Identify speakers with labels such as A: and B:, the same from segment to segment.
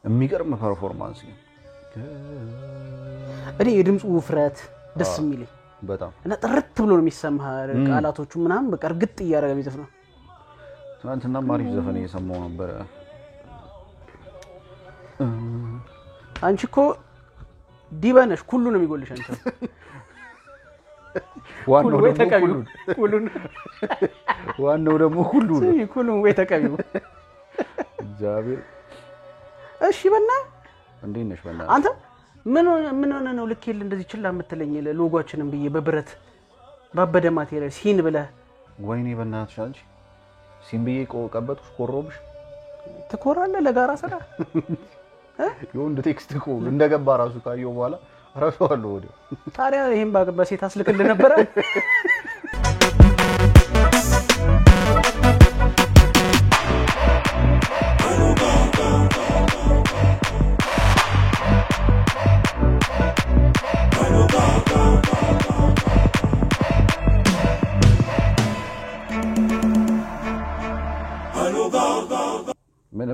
A: የሚገርም ፐርፎርማንስ ነው
B: እኔ የድምጹ ውፍረት ደስ የሚለኝ
A: በጣም
B: እና ጥርት ብሎ ነው የሚሰማህ ቃላቶቹ ምናምን በቃ እርግጥ እያደረገ የሚዘፍነው
A: ትናንትና ማሪፍ ዘፈን እየሰማው ነበር
B: አንቺ እኮ ዲባነሽ ሁሉ ነው የሚጎልሽ አንተ
A: ዋናው ደግሞ ሁሉ
B: ወይ ተቀቢው እግዚአብሔር እሺ በና እንዴት ነሽ በና አንተ ምን ሆነ ነው ልክል እንደዚህ ችላ የምትለኝ ሎጓችንን ብዬ በብረት ባበደ ማቴሪያል ሲን ብለ
A: ወይኔ በእናትሽ አንቺ ሲን ብዬ ቆቀበጥኩሽ ኮሮብሽ
B: ትኮራለህ ለጋራ ሰራ
A: የወንድ ቴክስት እኮ እንደገባ ራሱ ካየው በኋላ ራስዋለሁ ወዲያ
B: ታዲያ ይሄን በሴት አስልክልህ ነበር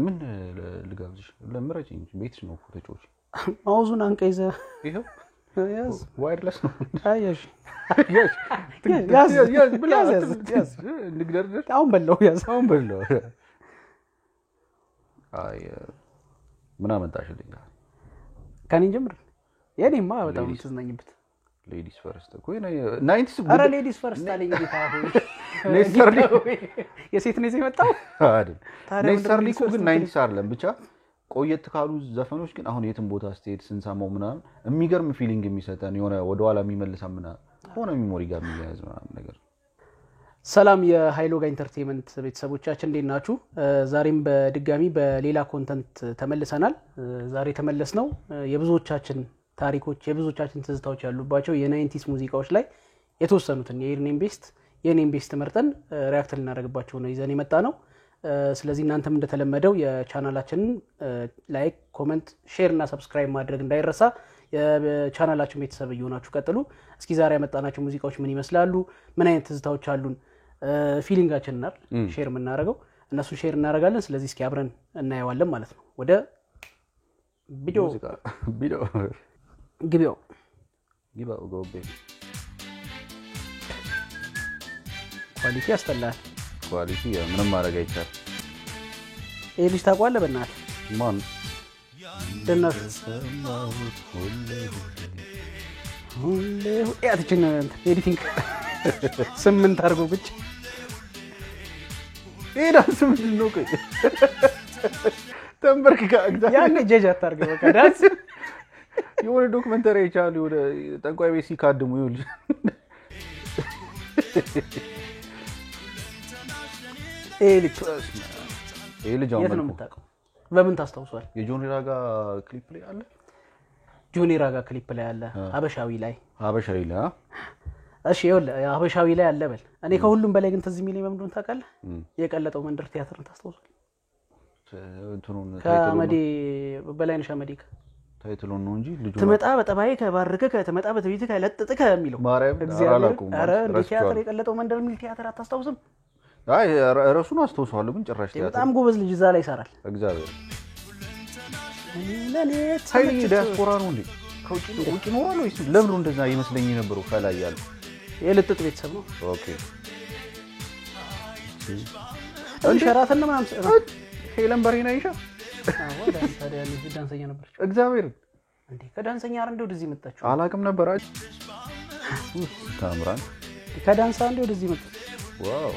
A: ምን ልጋብዝሽ ለምረጭኝ ቤትሽ ነው ፎቶዎች
B: ማውዙን አንቀይዘ
A: ይሄው ያዝ ዋይርለስ ነው
B: አያሽ
A: ያዝ ንግደርደር
B: አሁን በለው
A: አይ ምን አመጣሽልኝ
B: ካኒን ጀምር የኔማ በጣም ተዝናኝበት
A: ሌዲስ ፈርስት እኮ 90s
B: አረ ሌዲስ ፈርስት አለኝ ጌታው
A: ኔሰርሊ
B: የሴት ነው የመጣው
A: አይደል ኔሰርሊ እኮ ግን 90s አይደለም ብቻ ቆየት ካሉ ዘፈኖች ግን አሁን የትም ቦታ ስቴት ስንሰማው ምናምን የሚገርም ፊሊንግ የሚሰጠን የሆነ ወደ ኋላ የሚመልሰምና ሆነ ሚሞሪ ጋር የሚያያዝ ምናምን ነገር
B: ሰላም የሃይሎጋ ኢንተርቴይንመንት ቤተሰቦቻችን እንዴት ናችሁ ዛሬም በድጋሚ በሌላ ኮንተንት ተመልሰናል ዛሬ ተመለስነው የብዙዎቻችን ታሪኮች የብዙዎቻችን ትዝታዎች ያሉባቸው የ90s ሙዚቃዎች ላይ የተወሰኑትን የኔም ቤስት መርጠን ሪአክት ልናደርግባቸው ነው ይዘን የመጣ ነው ስለዚህ እናንተም እንደተለመደው የቻናላችንን ላይክ ኮሜንት ሼር እና ሰብስክራይብ ማድረግ እንዳይረሳ የቻናላችን ቤተሰብ እየሆናችሁ ቀጥሉ እስኪ ዛሬ ያመጣናቸው ሙዚቃዎች ምን ይመስላሉ ምን አይነት ትዝታዎች አሉን ፊሊንጋችንን አይደል ሼር የምናደርገው እነሱ ሼር እናደርጋለን ስለዚህ እስኪ አብረን እናየዋለን ማለት ነው ወደ ቪዲዮ ግቢው
A: ጎቤ
B: ኳሊቲ ያስተላል
A: ኳሊቲ ምንም ማድረግ አይቻል
B: ልጅ ታቋለ በእናት
A: ማን
B: ደናሽ ሁሌ ያትችን ኤዲቲንግ 8 አርጎ ብቻ
A: ዳንስ ምንድን ነው ቆይ ተንበርክካ
B: ያን ጀጅ አታርገ በቃ ዳንስ
A: የሆነ ዶክመንተሪ አይቻል የሆነ ጠንቋይ ቤት ሲካድሙ ይውል
B: ልጅ አሁን ነው የምታውቀው በምን ታስታውሷል
A: የጆኒ ራጋ ክሊፕ ላይ አለ
B: ጆኒ ራጋ ክሊፕ ላይ አለ ሀበሻዊ ላይ እሺ ይኸውልህ ሀበሻዊ ላይ አለ በል እኔ ከሁሉም በላይ ግን ተዚህ ሚሊየን ምንድነው ታውቃለህ የቀለጠው መንደር ቲያትርን ታስታውሷል
A: እንትኑን
B: ከመዲ በላይነሽ አመዲካ
A: ታይትሉን ነው እንጂ ልጁ
B: ተመጣ በጠባይ ከባረከ ከተመጣ በትዊት ከለጥጥከ የሚለው
A: እግዚአብሔር
B: አረ ቲያትር የቀለጠው መንደር ሚል ቲያትር አታስታውስም
A: አይ ራሱን አስተውሷለሁ ግን ጭራሽ ቲያትር
B: በጣም ጎበዝ ልጅ እዛ ላይ ይሰራል
A: እግዚአብሔር ሃይሊ ዲያስፖራ ነው እንዴ ከውጭ ኖሯል ወይስ ለምን እንደዛ ይመስለኝ ነበር ፈላይ ያለ
B: የልጥጥ ቤተሰብ ነው
A: ኦኬ
B: ሸራተን ምናምን
A: ሄለን በሪና ይሻ
B: ታዲያ ልጅ ዳንሰኛ ነበርች
A: እግዚአብሔር
B: እንዴ ከዳንሰኛ አረንዶ ወደዚህ መጣችሁ
A: አላቅም ነበር አጭ ታምራን
B: ከዳንሳ አንዴ ወደዚህ መጣች
A: ዋው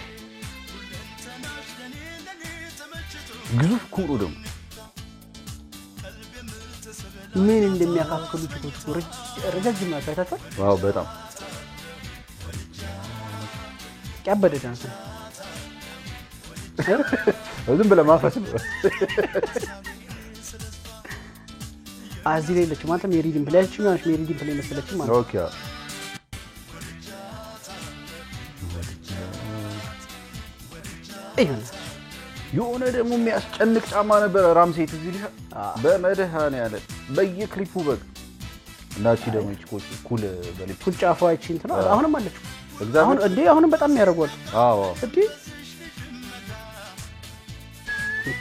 A: ግዙፍ ኩሩ ደግሞ
B: ምን እንደሚያካክሉ ችኮች ረጃጅም ናቸው አይታችኋል
A: ዋው በጣም
B: ያበደ ዳንስ
A: ዝም ብለህ ማፈስ ነው
B: አዚ ላይ ለች ማለት ሜሪዲን ፕሌይች ነው ሜሪዲን ፕሌይ መሰለች ማለት
A: ኦኬ የሆነ ደግሞ የሚያስጨንቅ ጫማ ነበር ራምሴት እዚህ ልጅ በመድሃን ያለ በየክሊፑ በግ እናቺ ደግሞ እቺ ኩል በሊፕ
B: ኩል ጫፋው አይቺ እንት ነው አሁንም አለች አሁን እንዴ አሁንም በጣም ያረጋል
A: አዎ
B: እንዴ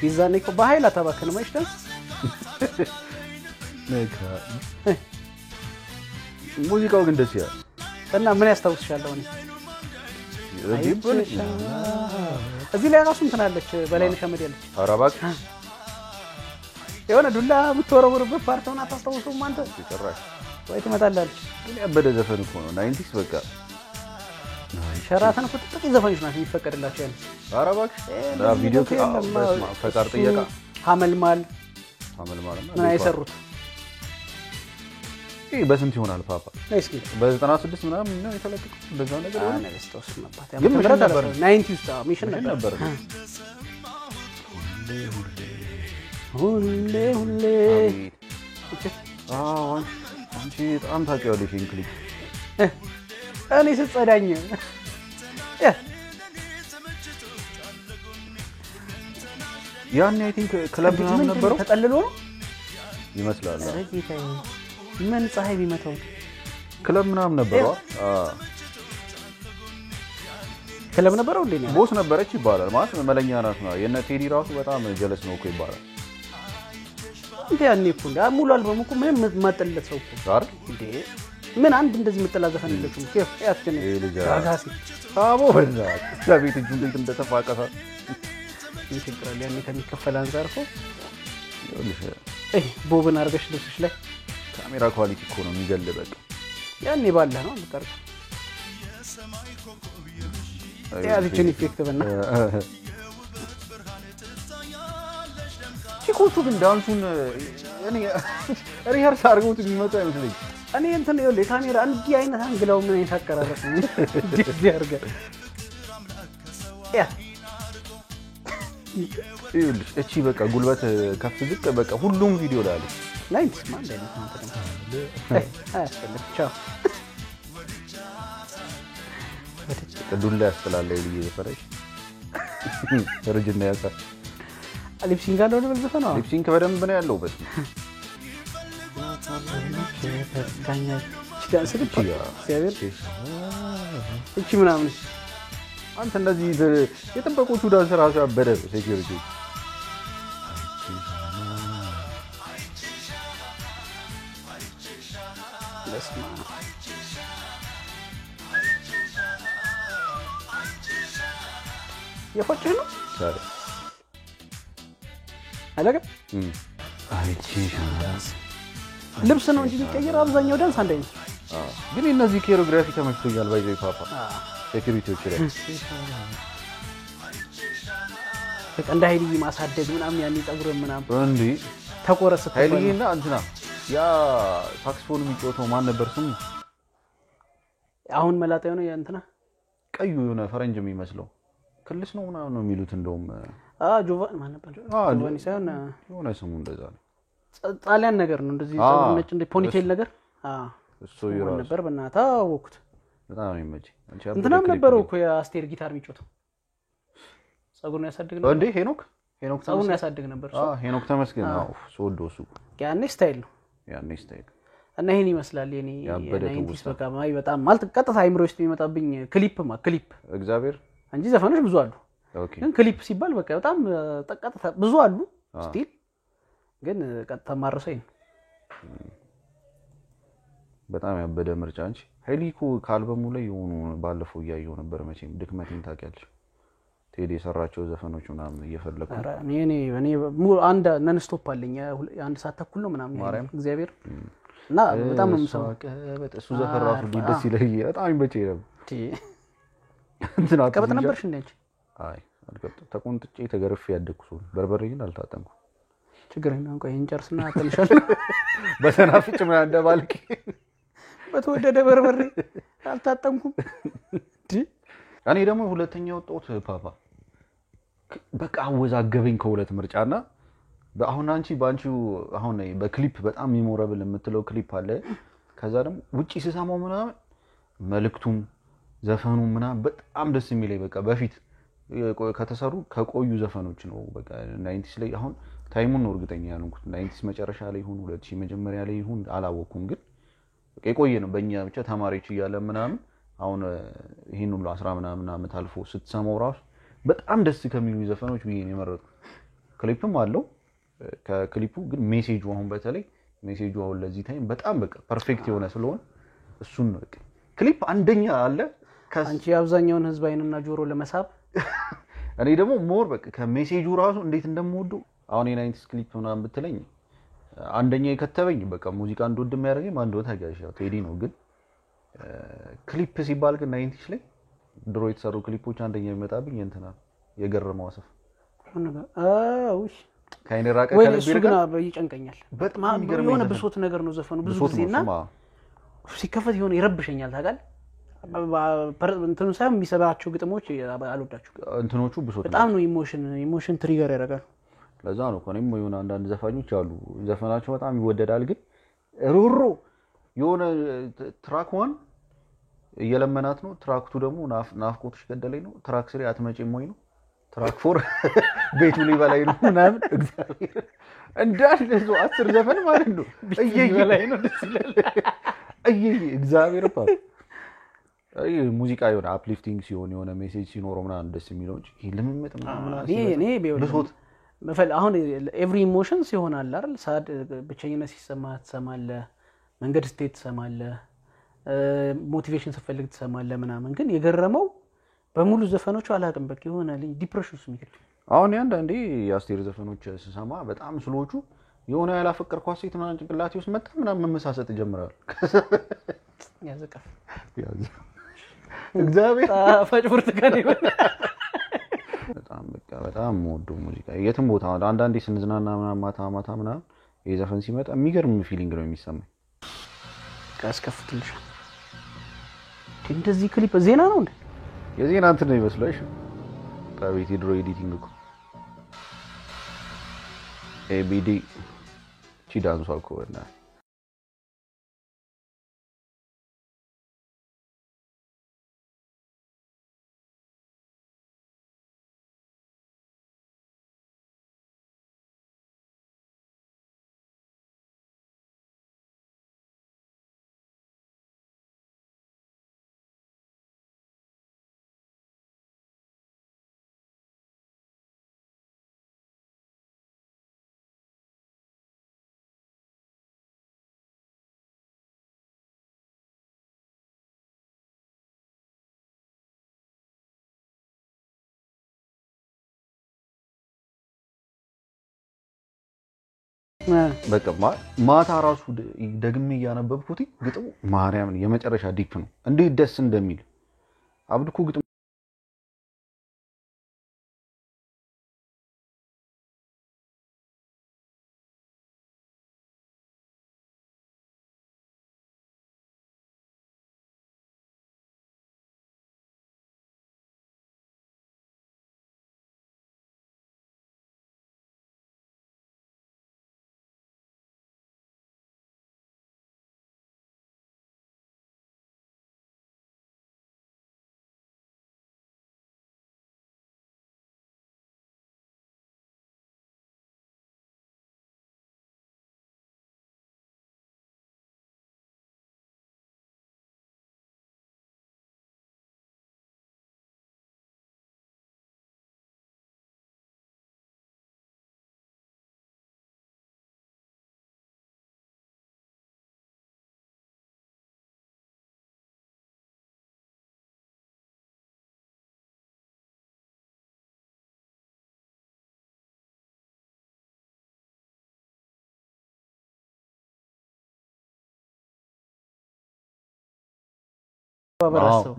B: ፒዛ ነኝ በኃይል አታባከነ ማይሽተን
A: ሙዚቃው ግን ደስ ይላል
B: እና ምን ያስታውስሻል አሁን እዚህ ላይ ራሱ እንትን አለች በላይነሽ አመድ ያለች
A: አራባክ
B: የሆነ ዱላ የምትወረውርበት ፓርቱን አታስታውሰውም አንተ
A: ይቀራሽ
B: ወይ ትመጣላለች
A: ግን ያበደ ዘፈን እኮ ነው 90s በቃ
B: ሸራተን እኮ ጥቂት ዘፈኖች ናቸው የሚፈቀድላቸው ያለ
A: አራባክ ቪዲዮ ፈቃድ ጥየቃ
B: ሀመልማል ምን አይሰሩት
A: ይሄ በስንት ይሆናል ፓፓ
B: እስኪ
A: በ96 ምናምን ነው የተለቀቀው እንደዛ ነገር
B: ነው ነስተውስ መጣት ግን ምረት ነበር 90 ውስጥ ሚሽን ነበር ሁሌ
A: አንቺ በጣም ታውቂዋለሽ እንግሊዝ
B: እኔ ስጸዳኝ
A: ያን አይ ቲንክ ክለብ ምናምን ነበረው
B: ተጠልሎ
A: ይመስላል
B: ምን ፀሐይ ቢመታው
A: ክለብ ምናምን ነበረው
B: ክለብ ነበረው እንዴ
A: ቦስ ነበረች ይባላል ማለት መለኛ ናት ነው የነ ቴዲ ራሱ በጣም ጀለስ ነው እኮ ይባላል
B: እንዴ ያኔ እኮ ሙሉ አልበሙ እኮ ምንም ማጠለት ሰው እኮ
A: አይደል
B: እንዴ ምን አንድ እንደዚህ መተላዘፈን የለችም ያስቸነ ጋጋሲ
A: አቦ ወዛ ለቤት እጁ እንዴት እንደተፋቀሰ
B: ይችላል ያኔ ከሚከፈል አንፃር እኮ ቦብን አርገሽ ልብስሽ ላይ
A: ካሜራ ኳሊቲ እኮ ነው የሚገልበቅ
B: ያኔ ባለ ነው በቃ ያዚችን ኢፌክት በእና
A: ቺኮቱ ግን ዳንሱን እኔ ሪሀርስ አድርገውት የሚመጡ አይመስለኝም
B: እኔ እንትን ይኸውልህ የካሜራ እንዲህ አይነት አንግላው ምን አይነት አቀራረጥ ነው እንዲህ አድርገህ
A: ይኸውልሽ እቺ በቃ ጉልበት ከፍ ዝቅ በቃ ሁሉም ቪዲዮ ላይ አለ
B: ላይንስ ማን ላይ ነው አያስፈልግም ቻው
A: ዱላ ያስጥላል ልጅ ዘፈረሽ ርጅና ያሳ
B: ሊፕሲንግ አለው ነው ዘፈና
A: ሊፕሲንግ በደንብ ነው ያለው በስ
B: እቺ ምናምን
A: አንተ እንደዚህ የጠበቁት ዳንስ ራሱ ያበደ ሴኩሪቲ
B: ለስማ የፎጭህ ነው
A: ታዲያ
B: አለቀ
A: አይቺ
B: ልብስ ነው እንጂ የሚቀየር አብዛኛው ዳንስ አንድ አይነት
A: ግን እነዚህ ኮሪዮግራፊ ተመችቶኛል ባይዘይ ፓፓ ሴኩሪቲዎች ላይ
B: በቃ እንደ ኃይልዬ ማሳደግ ምናምን ያኔ ፀጉርን ምናምን
A: እንዴ
B: ተቆረሰ
A: ኃይልዬና እንትና ያ ሳክስፎን የሚጫወተው ማን ነበር ስሙ
B: አሁን መላጣው ነው ያንተና
A: ቀዩ የሆነ ፈረንጅ የሚመስለው ክልስ ነው ምናምን ነው የሚሉት እንደውም
B: ጆቫን ማን ነበር ጆቫኒ ሳይሆን
A: የሆነ ስሙ እንደዛ ነው
B: ጣሊያን ነገር ነው እንደዚህ ፀጉር ነጭ እንደ ፖኒቴል ነገር
A: እሱ ይራው
B: ነበር በእናታ ወኩት
A: በጣም ነው የሚመጪ
B: እንትናም ነበረው እኮ የአስቴር ጊታር የሚጫወተው ፀጉርን ያሳድግ ነበር
A: እንዴ ሄኖክ
B: ፀጉርን ያሳድግ ነበር
A: ሄኖክ ተመስገን ሶዶ እሱ
B: ያኔ ስታይል ነው እና ይሄን ይመስላል የኔ 90 በቃ ማይ በጣም ማለት ቀጥታ አይምሮ ውስጥ የሚመጣብኝ ክሊፕ
A: እግዚአብሔር
B: እንጂ ዘፈኖች ብዙ አሉ ግን ክሊፕ ሲባል በቃ በጣም ቀጥታ ብዙ አሉ ስቲል ግን ቀጥታ ማረሰኝ
A: በጣም ያበደ ምርጫ እንጂ ሄሊኮ ካልበሙ ላይ የሆኑ ባለፈው ያየው ነበር መቼም ድክመቴን ታውቂያለሽ ቴዲ የሰራቸው ዘፈኖች ምናምን እየፈለኩ
B: እኔ አንድ ነን ስቶፕ አለኝ አንድ ሰዓት ተኩል ነው ምናምን እግዚአብሔር እና በጣም ነው የምሰማው
A: እሱ ዘፈን ራሱ ደስ ይለኝ በጣም ይመቸኝ ነበር እንትና
B: ቀበጥ ነበርሽ እንዴ
A: አይ አልቀበጥ ተቆንጥጬ ተገርፌ ያደኩ ሰው በርበሬ ግን አልታጠንኩም
B: ችግር የለም ቆይ እንጨርስና ተንሻል
A: በሰናፍጭ ምን እንደባልቂ
B: በተወደደ በርበሬ አልታጠንኩም
A: እኔ ደግሞ ሁለተኛው ወጣሁት ፓፓ በቃ አወዛገበኝ ከሁለት ምርጫና በአሁን አንቺ ባንቺው አሁን በክሊፕ በጣም ሜሞራብል የምትለው ክሊፕ አለ ከዛ ደግሞ ውጪ ሲሰማው ምናምን መልክቱም ዘፈኑ ምናምን በጣም ደስ የሚለኝ በቃ በፊት ከተሰሩ ከቆዩ ዘፈኖች ነው በቃ 90s ላይ አሁን ታይሙን ነው እርግጠኛ ያልኩት 90s መጨረሻ ላይ ይሁን 2000 መጀመሪያ ላይ ይሁን አላወኩም ግን በቃ የቆየ ነው በእኛ ብቻ ተማሪዎች እያለ ምናምን አሁን ይሄን ሁሉ 10 ምናምን አመት አልፎ ስትሰማው ራሱ በጣም ደስ ከሚሉ ዘፈኖች ብዬ ነው የመረጥኩት ክሊፕም አለው ከክሊፑ ግን ሜሴጁ አሁን በተለይ ሜሴጁ አሁን ለዚህ ታይም በጣም በቃ ፐርፌክት የሆነ ስለሆነ እሱን ነው በቃ ክሊፕ አንደኛ አለ
B: አንቺ አብዛኛውን ህዝብ አይንና ጆሮ ለመሳብ
A: እኔ ደግሞ ሞር በቃ ከሜሴጁ ራሱ እንዴት እንደምወደው አሁን የናይንቲስ ክሊፕ ምናምን ብትለኝ አንደኛ የከተበኝ በቃ ሙዚቃ እንደወድ የሚያደርገኝ ማን እንደሆነ ታውቂያለሽ ቴዲ ነው ግን ክሊፕ ሲባል ግን ናይንቲስ ላይ ድሮ የተሰሩ ክሊፖች አንደኛ የሚመጣብኝ እንትና የገረመው አሰፍ
B: አውሽ
A: ካይነራቀ
B: ከልብ ይርጋ ይጨንቀኛል በጣም የሆነ ብሶት ነገር ነው ዘፈኑ ብዙ ጊዜና ሲከፈት የሆነ ይረብሸኛል ታውቃለህ እንትኑ ሳይሆን የሚሰባቸው ግጥሞች አልወዳቸው
A: እንትኖቹ ብሶት
B: በጣም ነው ኢሞሽን ትሪገር ያደርጋል
A: ለዛ ነው ኮኔም የሆነ አንዳንድ ዘፋኞች አሉ ዘፈናቸው በጣም ይወደዳል ግን ሮሮ የሆነ ትራክ 1 እየለመናት ነው ትራክ 2 ደግሞ ናፍቆትሽ ገደለኝ ነው ትራክ 3 አትመጪም ወይ ነው ትራክ 4 ቤቱ ሊበላይ ነው ምናምን እግዚአብሔር እንዳለ ነው 10 ዘፈን ማለት ነው እየበላይ ነው ደስ ይላል እግዚአብሔር ፓ አይ ሙዚቃ የሆነ አፕሊፍቲንግ ሲሆን የሆነ ሜሴጅ ሲኖረው ምናምን ደስ የሚለው እንጂ ይሄ ለምመጥ ምናምን
B: እኔ ቢሆን አሁን ኤቭሪ ኢሞሽንስ ይሆናል አይደል ሳድ ብቸኝነት ሲሰማ ትሰማለህ መንገድ ስቴት ትሰማለህ ሞቲቬሽን ሲፈልግ ትሰማለህ ምናምን ግን የገረመው በሙሉ ዘፈኖቹ አላቅም በቃ የሆነ ዲፕሬሽን ውስጥ የሚከት
A: አሁን ያንዳንዴ ያስቴር ዘፈኖች ስሰማ በጣም ስሎቹ የሆነ ያላፈቀርኳት ሴት ምናምን ጭንቅላቴ ውስጥ መጣ ምናምን መመሳሰጥ ጀምራል
B: ያዘቀፍ
A: እግዚአብሔር
B: ፈጭብርት ከኔ
A: በጣም ሞዶ ሙዚቃ የትም ቦታ አንዳንዴ ስንዝናና ምናምን ማታ ምናምን የዘፈን ሲመጣ የሚገርም ፊሊንግ ነው የሚሰማኝ
B: ካስከፍትልሽ እንደዚህ ክሊፕ ዜና ነው እንዴ
A: የዜና እንትን ነው ይመስላል ታቤት ድሮ ኤዲቲንግ እኮ ኤቢዲ ቺዳንሱ አልኮና በቃ ማታ ራሱ ደግሜ ያነበብኩት ግጥሙ ማርያምን የመጨረሻ ዲፕ ነው እንዴት ደስ እንደሚል አብድኩ ግጥሙ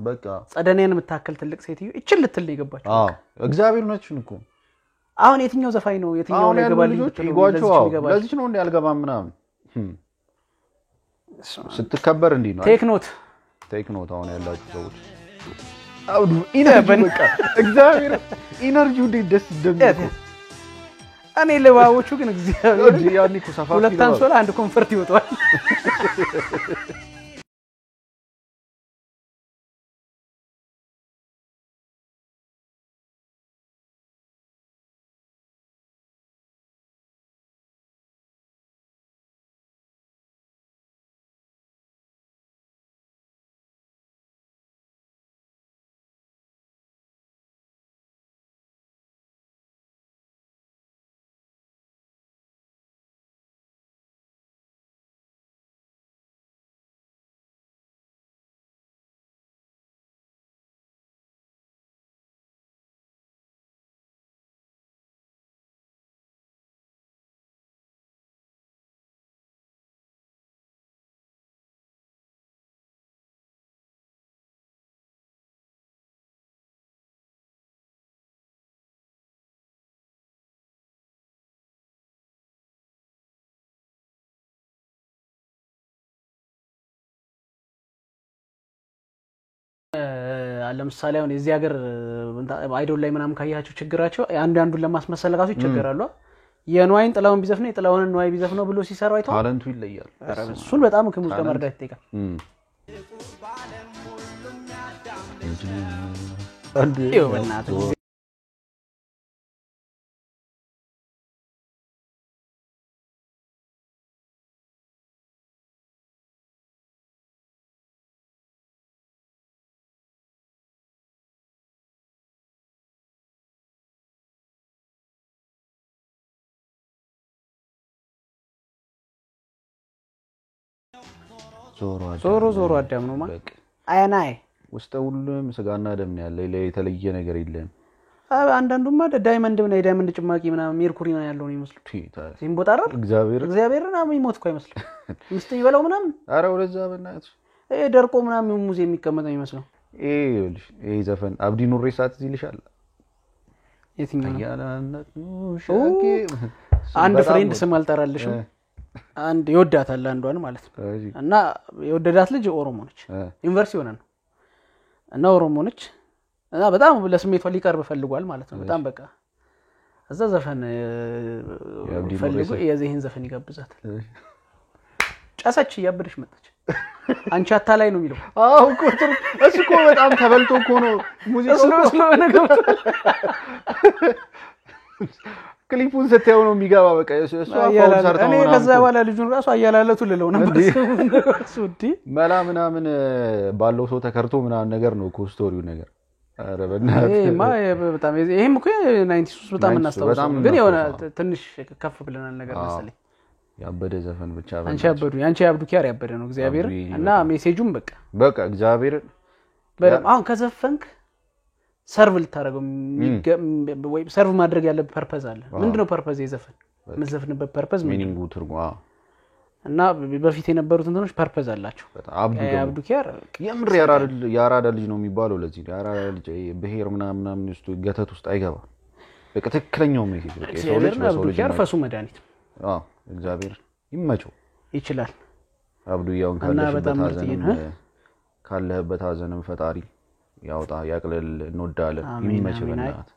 B: በቃ ጸደኔን የምታከል ትልቅ ሴትዮ እቺን ልትል ነው የገባችው
A: እግዚአብሔር ነችን እኮ
B: አሁን የትኛው ዘፋኝ ነው የትኛው ላይ ገባል
A: ልጆች ይጓቸው ለዚህ ነው እንዴ ያልገባም ምናምን ስትከበር እንዴ ነው ቴክኖት አሁን ያላችሁ ሰዎች አውዱ ኢነርጂ በቃ እግዚአብሔር ኢነርጂው ደስ እንደሚል
B: እኔ ለባዎቹ ግን እግዚአብሔር
A: ያኔ እኮ ሰፋፊ
B: ሁለት አንሶላ አንድ ኮንፈርት ይወጣል ለምሳሌ አሁን የዚህ ሀገር አይዶል ላይ ምናምን ካያቸው ችግራቸው አንዱን ለማስመሰል ራሱ ይቸገራሉ የንዋይን ጥላውን ቢዘፍነው የጥላውን ንዋይ ቢዘፍነው ብሎ ሲሰራው አይተው
A: ታለንቱ ይለያል
B: እሱን በጣም ከሙዚቃ መርዳት ይጠይቃል
A: አንድ
B: ይወናት ዞሮ አዳም ነው ማለት አያናይ
A: ውስጥ ሁሉም ስጋና ደም ነው ያለ የተለየ ነገር የለም
B: አንዳንዱማ ዳይመንድ ነው የዳይመንድ ጭማቂ ምናምን ሜርኩሪ ነው ያለው ነው ይመስል ሲምቦጣራር እግዚአብሔርና የሚሞት እኮ አይመስል ምስተኝ ይበላው ምናምን
A: አረ ወደዛ በእናትሽ
B: ደርቆ ምናምን ሙዚየም የሚቀመጥ ነው ይመስለው
A: ይሄ ዘፈን አብዲ ኑሬ ሳት ይልሻል
B: የትኛው
A: ያላነት
B: አንድ ፍሬንድ ስም አልጠራልሽም አንድ ይወዳታል አንዷን ማለት ነው እና የወደዳት ልጅ ኦሮሞ ነች ዩኒቨርሲቲ ሆነ ነው እና ኦሮሞ ነች እና በጣም ለስሜቷ ሊቀርብ ፈልጓል ማለት ነው በጣም በቃ እዛ ዘፈን ፈልጎ የዚህን ዘፈን ይጋብዛታል ጫሳች ያበደሽ መጣች አንቺ አታላይ ነው የሚለው
A: አው ቁጥር እሱ እኮ በጣም ተበልቶ እኮ ነው ሙዚቃው
B: ስለሆነ ገብቶ
A: ክሊፑን ሰተው ነው የሚገባ በቃ እሱ አፋውን ሰርተው ነው
B: እኔ ከዛ በኋላ ልጁን ራሱ አያላለቱ ልለው ነበር ሱዲ
A: መላ ምናምን ባለው ሰው ተከርቶ ምናምን ነገር ነው እኮ ስቶሪው ነገር አረ በእናትህ
B: በጣም ይሄም እኮ 93 በጣም እናስተዋውቀው ግን የሆነ ትንሽ ከፍ ብለናል ነገር መሰለኝ
A: ያበደ ዘፈን ብቻ
B: አንቺ ያብዱ ኪያር ያበደ ነው እግዚአብሔር እና ሜሴጁም
A: በቃ እግዚአብሔር
B: አሁን ከዘፈንክ ሰርቭ ልታረገው ወይ ሰርቭ ማድረግ ያለበት ፐርፐዝ አለ ምንድነው ፐርፐዝ የዘፈን መዘፍንበት ፐርፐዝ
A: ሚኒንጉ ትርጉም
B: እና በፊት የነበሩት እንትኖች ፐርፐዝ አላቸው አብዱ ኪያር
A: የምር ያራዳ ልጅ ነው የሚባለው ለዚህ ያራዳ ልጅ ብሄር ምናምን ውስጥ ገተት ውስጥ አይገባ በቃ ትክክለኛው ሜሴጅ በቃ ሰው ልጅ
B: አብዱ ኪያር ፈሱ መድኃኒት
A: እግዚአብሔር ይመቸው
B: ይችላል
A: አብዱ ያውን ካለህበት ሀዘንም ፈጣሪ ያውጣ ያቅለል እንወዳለን ይመቸው በእናት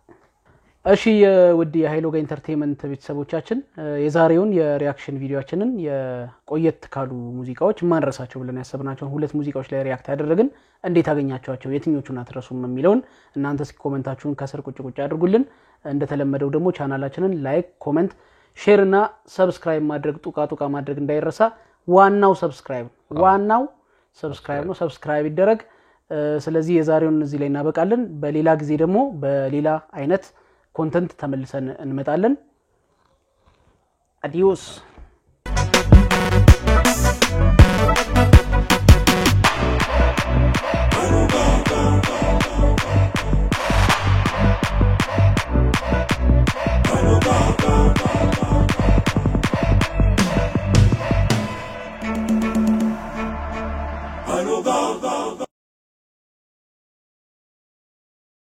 A: እሺ
B: የውድ የሃይሎጋ ኢንተርቴይንመንት ቤተሰቦቻችን የዛሬውን የሪአክሽን ቪዲዮአችንን የቆየት ካሉ ሙዚቃዎች ማንረሳቸው ብለን ያሰብናቸው ሁለት ሙዚቃዎች ላይ ሪአክት ያደረግን እንዴት አገኛችኋቸው የትኞቹን አትረሱም የሚለውን እናንተ ኮሜንታችሁን ከስር ቁጭ አድርጉልን እንደተለመደው ደግሞ ቻናላችንን ላይክ ኮሜንት ሼር እና ሰብስክራይብ ማድረግ ጡቃ ማድረግ እንዳይረሳ ዋናው ሰብስክራይብ ነው ሰብስክራይብ ይደረግ ስለዚህ የዛሬውን እዚህ ላይ እናበቃለን በሌላ ጊዜ ደግሞ በሌላ አይነት ኮንተንት ተመልሰን እንመጣለን አዲዮስ